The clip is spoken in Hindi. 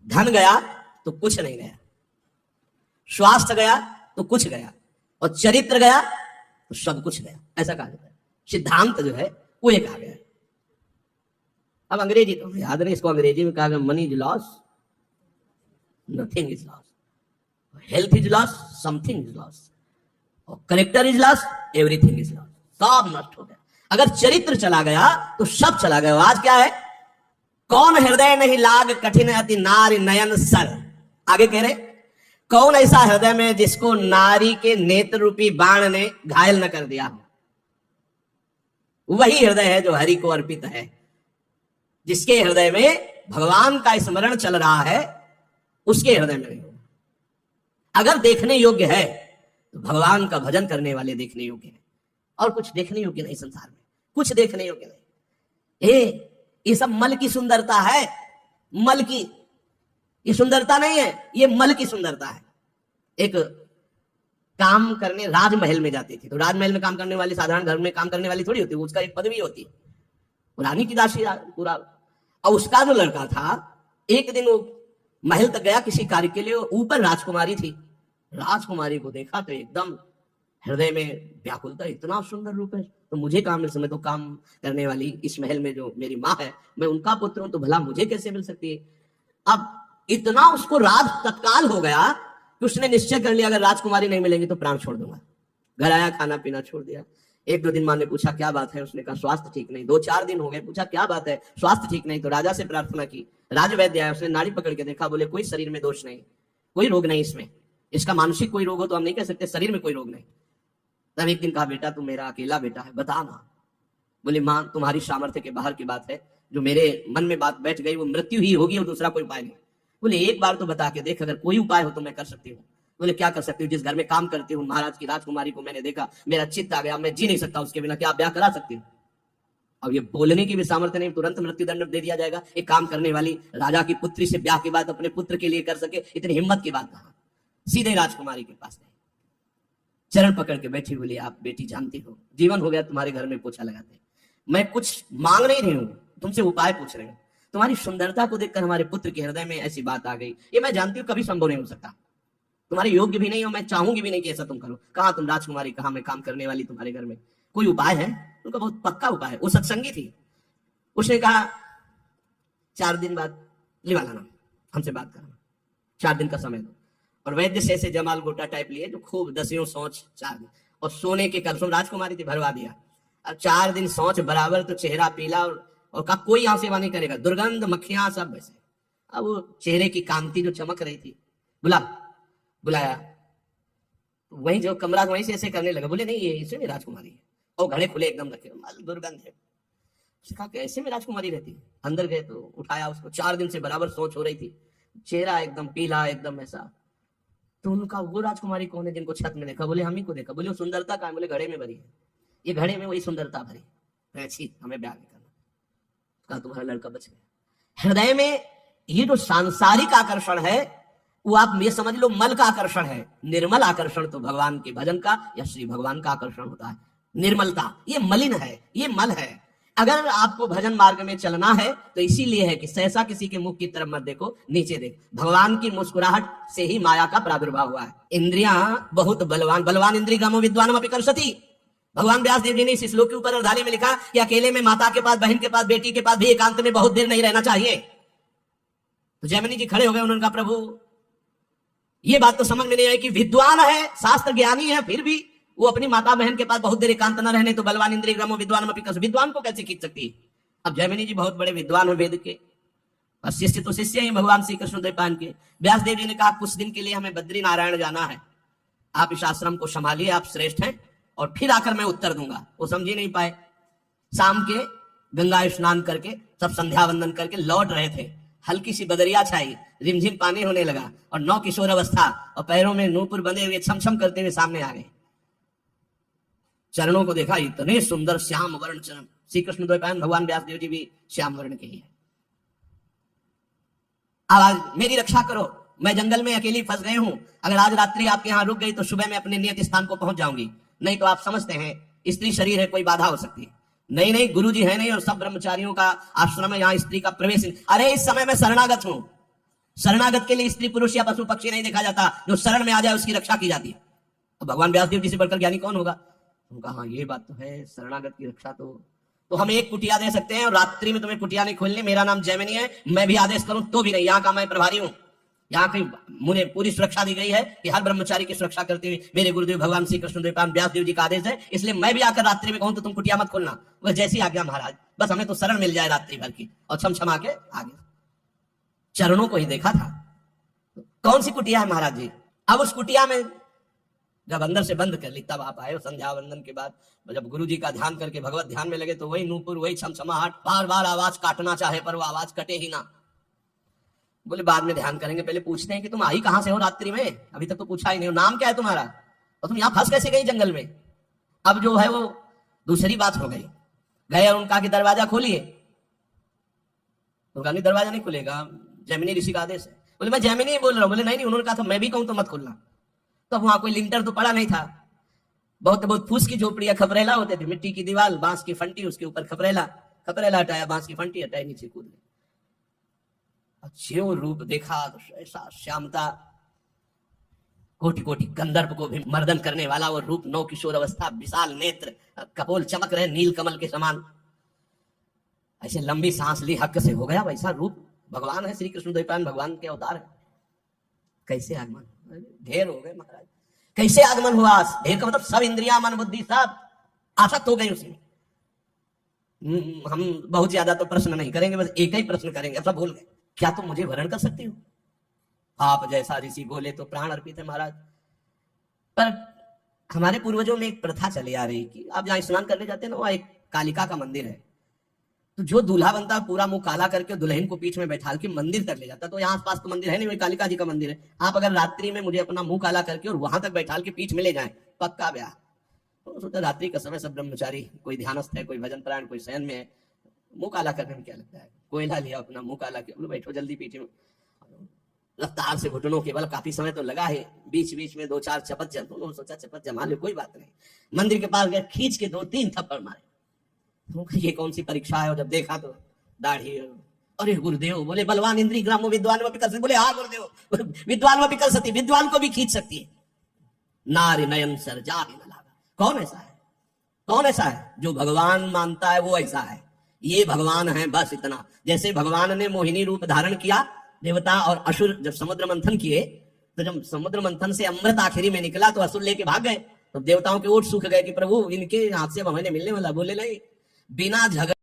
धन गया तो कुछ नहीं गया, स्वास्थ्य गया तो कुछ गया, और चरित्र गया तो सब कुछ गया, ऐसा कहा जाता है। सिद्धांत जो है वो ये कहा गया है। अब अंग्रेजी तो याद नहीं, इसको अंग्रेजी में कहा गया money is lost, nothing is lost, health is lost, something is lost, और character is lost, everything is lost, सब नष्ट हो गया। अगर चरित्र चला गया तो सब चला गया। आज क्या है, कौन हृदय नहीं लाग कठिन अति नारी नयन सर, आगे कह रहे कौन ऐसा हृदय में जिसको नारी के नेत्र रूपी बाण ने घायल न कर दिया हो। वही हृदय है जो हरि को अर्पित है, जिसके हृदय में भगवान का स्मरण चल रहा है, उसके हृदय में नहीं हो। अगर देखने योग्य है तो भगवान का भजन करने वाले देखने योग्य है, और कुछ देखने योग्य नहीं संसार में, कुछ देखने योग्य नहीं। ये सब मल की सुंदरता है, मल की, ये सुंदरता नहीं है, ये मल की सुंदरता है। एक काम करने राजमहल में जाती थी, तो राजमहल में काम करने वाली साधारण घर में काम करने वाली थोड़ी होती, उसका एक पदवी होती, रानी की दासी पूरा। और उसका जो लड़का था, एक दिन वो महल तक गया किसी कार्य के लिए, ऊपर राजकुमारी थी, राजकुमारी को देखा तो एकदम हृदय में व्याकुलता, इतना सुंदर रूप है, तो मुझे काम मिल सकता, तो काम करने वाली इस महल में जो मेरी माँ है, मैं उनका पुत्र हूं, तो भला मुझे कैसे मिल सकती है। अब इतना उसको राज तत्काल हो गया कि उसने निश्चय कर लिया अगर राजकुमारी नहीं मिलेंगी तो प्राण छोड़ दूंगा। घर आया, खाना पीना छोड़ दिया। एक दो दिन माँ ने पूछा क्या बात है, उसने कहा स्वास्थ्य ठीक नहीं। 2-4 दिन हो गए, पूछा क्या बात है, स्वास्थ्य ठीक नहीं। तो राजा से प्रार्थना की, राजवैद्य आया, उसने नाड़ी पकड़ के देखा, बोले कोई शरीर में दोष नहीं, कोई रोग नहीं इसमें, इसका मानसिक कोई रोग हो तो हम नहीं कह सकते, शरीर में कोई रोग नहीं। तब एक दिन कहा बेटा तू मेरा अकेला बेटा है, बता ना। बोले माँ तुम्हारी सामर्थ्य के बाहर की बात है, जो मेरे मन में बात बैठ गई वो मृत्यु ही होगी और दूसरा कोई उपाय नहीं। बोले एक बार तो बता के देख, अगर कोई उपाय हो तो मैं कर सकती हूँ। बोले क्या कर सकती हूँ, जिस घर में काम करती हूँ महाराज की राजकुमारी को मैंने देखा, मेरा चित्त आ गया, मैं जी नहीं सकता उसके बिना, क्या आप ब्याह करा सकती हूँ। अब ये बोलने की भी सामर्थ्य नहीं, तुरंत मृत्युदंड दे दिया जाएगा। एक काम करने वाली राजा की पुत्री से ब्याह की बात अपने पुत्र के लिए कर सके, इतनी हिम्मत की बात कहा। सीधे राजकुमारी के पास गए, चरण पकड़ के बैठी, बोली आप बेटी जानती हो जीवन हो गया तुम्हारे घर में पोछा लगाते, मैं कुछ मांग नहीं रही हूँ, तुमसे उपाय पूछ रही हूँ। तुम्हारी सुंदरता को देखकर हमारे पुत्र के हृदय में ऐसी बात आ गई, ये मैं जानती हूँ कभी संभव नहीं हो सकता, तुम्हारे योग्य भी नहीं हो, मैं चाहूंगी भी नहीं कि ऐसा तुम करो। कहा तुम राजकुमारी, कहा मैं काम करने वाली तुम्हारे घर में, कोई उपाय है? उनका बहुत पक्का उपाय है। वो सत्संगी थी, उसने कहा 4 दिन बाद लिवा लाना, हमसे बात करना, 4 दिन का समय दो। और वैद्य से ऐसे जमाल गोटा टाइप लिए जो खूब 10 सोच 4 दिन, और सोने के कलशों, राजकुमारी थी, भरवा दिया। अब 4 दिन सोच बराबर, तो चेहरा पीला, और कहा कोई यहाँ सेवा नहीं करेगा, दुर्गंध मक्खियां सब वैसे। अब वो चेहरे की कांति जो चमक रही थी, बुलाया, वहीं जो कमरा वहीं से ऐसे करने लगा। बोले नहीं ये इसे में राजकुमारी है, और घड़े खुले एकदम रखे, दुर्गंध है। कहा कैसे में राजकुमारी रहती है। अंदर गए तो उठाया उसको, 4 दिन से बराबर सोच हो रही थी, चेहरा एकदम पीला, एकदम ऐसा। तो उनका वो राजकुमारी कौन है जिनको छत में देखा? बोले हम ही को देखा। बोले सुंदरता कहाँ? बोले घड़े में भरी है, ये घड़े में वही सुंदरता भरी। अच्छी, हमें ब्याह नहीं करना। कहा तुम्हारा लड़का बच गया। हृदय में ये जो सांसारिक आकर्षण है वो आप ये समझ लो मल का आकर्षण है। निर्मल आकर्षण तो भगवान के भजन का या श्री भगवान का आकर्षण होता है। निर्मलता ये मलिन है, ये मल है। अगर आपको भजन मार्ग में चलना है तो इसीलिए है कि सहसा किसी के मुख की तरफ मत देखो, नीचे देख। भगवान की मुस्कुराहट से ही माया का प्रादुर्भाव हुआ है। इंद्रियां बहुत बलवान इंद्रियगमो विद्वानम अपि कर्षति। भगवान व्यास देव जी ने इस श्लोक के ऊपर अर्धाली में लिखा कि अकेले में माता के पास, बहन के पास, बेटी के पास भी एकांत में बहुत देर नहीं रहना चाहिए। तो जैमिनी जी खड़े हो गए, उन्होंने कहा प्रभु ये बात तो समझ में नहीं आई कि विद्वान है, शास्त्र ज्ञानी है, फिर भी वो अपनी माता बहन के पास बहुत देर एकांत न रहने, तो बलवान इंद्रिय ग्रमो विद्वान विद्वान को कैसे खींच सकती है? अब जैमिनी जी बहुत बड़े विद्वान है वेद के, और शिष्य तो शिष्य ही भगवान श्री कृष्ण द्वैपायन के। व्यास देव जी ने कहा कुछ दिन के लिए हमें बद्री नारायण जाना है, आप इस आश्रम को संभालिए, आप श्रेष्ठ हैं, और फिर आकर मैं उत्तर दूंगा। वो समझ ही नहीं पाए। शाम के गंगा स्नान करके सब संध्या वंदन करके लौट रहे थे, हल्की सी बदरिया छाई, रिमझिम पानी होने लगा, और 9 किशोर अवस्था और पैरों में नूपुर बंधे हुए छमछम करते हुए सामने आ गए। चरणों को देखा, इतने सुंदर श्याम वर्ण चरण। श्री कृष्ण द्वैपायन भगवान व्यास देव जी भी श्याम वर्ण के ही है। आवाज मेरी रक्षा करो, मैं जंगल में अकेली फंस गई हूं, अगर आज रात्रि आपके यहाँ रुक गई तो सुबह मैं अपने नियत स्थान को पहुंच जाऊंगी, नहीं तो आप समझते हैं स्त्री शरीर है, कोई बाधा हो सकती है। नहीं गुरुजी है नहीं, और सब ब्रह्मचारियों का आश्रम है, यहाँ स्त्री का प्रवेश। अरे इस समय मैं शरणागत हूं, शरणागत के लिए स्त्री पुरुष या पशु पक्षी नहीं देखा जाता, जो शरण में आ जाए उसकी रक्षा की जाती है। अब भगवान व्यासदेव जी से बढ़कर ज्ञानी कौन होगा? उनका हाँ ये बात तो है, शरणागत की रक्षा तो हम एक कुटिया दे सकते हैं और रात्रि में तुम्हें कुटिया नहीं खोलनी, मेरा नाम जैमिनी है, मैं भी आदेश करूं तो भी नहीं, यहाँ का मैं प्रभारी हूं। यहाँ की मुझे पूरी सुरक्षा दी गई है कि हर ब्रह्मचारी की सुरक्षा करते हुए मेरे गुरुदेव भगवान श्री कृष्णदेव व्यासदेव जी का आदेश है, इसलिए मैं भी आकर रात्रि में कहूं तो तुम कुटिया मत खोलना। वह जैसी आज्ञा महाराज, बस हमें तो शरण मिल जाए रात्रि भर की और क्षमा के आगे। चरणों को ही देखा था। कौन सी कुटिया है महाराज जी? अब उस कुटिया में जब अंदर से बंद कर ली तब आप आए संध्या वंदन के बाद, जब गुरु जी का ध्यान करके भगवत ध्यान में लगे तो वही नूपुर, वही छमछमाहट, बार बार आवाज काटना चाहे पर वो आवाज कटे ही ना। बोले बाद में ध्यान करेंगे, पहले पूछते हैं कि तुम आई कहां से हो रात्रि में, अभी तक तो पूछा ही नहीं, नाम क्या है तुम्हारा और तुम यहां फंस कैसे गई जंगल में। अब जो है वो दूसरी बात हो गई। गए और उनका कि दरवाजा खोलिए, उनका नहीं दरवाजा नहीं खुलेगा, जैमिनी ऋषि का आदेश है। बोले मैं जैमिनी ही बोल रहा हूँ। बोले नहीं, उन्होंने कहा था मैं भी कहूं तो मत खोलना। तो वहां कोई लिंटर तो पड़ा नहीं था, बहुत बहुत फूस की झोपड़ियां, खपरेला होते थे, मिट्टी की दीवार, बांस की फंटी, उसके ऊपर खपरेला हटाया, बांस की फंटी हटाई, नीचे कूद गए। ज्यों रूप देखा ऐसा श्यामता, कोटि कोटि गंधर्व को भी मर्दन करने वाला वो रूप, नौ किशोर अवस्था, विशाल नेत्र, कपोल चमक रहे नील कमल के समान। ऐसे लंबी सांस ली, हक से हो गया वैसा रूप। भगवान है, श्री कृष्ण द्वैपायन भगवान के अवतार है। कैसे आगमन, ढेर हो गए महाराज, कैसे आगमन हुआ? ढेर का मतलब सब इंद्रिया मन बुद्धि सब आसक्त हो गई उसमें। हम बहुत ज्यादा तो प्रश्न नहीं करेंगे, बस एक ही प्रश्न करेंगे, सब भूल गए। क्या तुम मुझे वरण कर सकती हो? आप जैसा ऋषि बोले तो प्राण अर्पित है महाराज। पर हमारे पूर्वजों में एक प्रथा चली आ रही कि आप जहां स्नान करने जाते हैं ना, वहां एक कालिका का मंदिर है, तो जो दूल्हा बनता है पूरा मुंह काला करके दुल्हन को पीठ में बैठा के मंदिर तक ले जाता है। तो यहाँ आसपास तो मंदिर है नहीं, वही कालिका जी का मंदिर है। आप अगर रात्रि में मुझे अपना मुंह काला करके और वहां तक बैठा के पीठ में ले जाए, पक्का ब्याह। तो सोचा रात्रि का समय, सब ब्रह्मचारी, कोई ध्यानस्थ है, कोई भजन परायण, कोई शयन में है, मुंह काला करने में क्या लगता है? कोयला लिया अपना मुंह काला किया, बोलो बैठो जल्दी पीछे में। रफ्तार से घुटनों के बल, काफी समय तो लगा है, बीच बीच में 2-4 चपत जम, उन्होंने सोचा चपत जमा ले, कोई बात नहीं। मंदिर के पास गए, खींच के 2-3 थप्पड़ मारे। ये कौन सी परीक्षा है? और जब देखा तो दाढ़ी, अरे गुरुदेव, बोले बलवान इंद्री ग्रामो विद्वान व विकल सती। बोले हाँ गुरुदेव, विद्वान व विकल सती, विद्वान को भी खींच सकती है। नारी नयन सर जा भी न लागा। कौन ऐसा है? कौन ऐसा है? जो भगवान मानता है वो ऐसा है। ये भगवान है, बस इतना। जैसे भगवान ने मोहिनी रूप धारण किया, देवता और असुर जब समुद्र मंथन किए, तो जब समुद्र मंथन से अमृत आखिरी में निकला तो असुर लेके भाग गए। तो देवताओं के ओठ सूख गए कि प्रभु इनके हाथ से अब हमें मिलने वाला। बोले नहीं, बिना झगड़े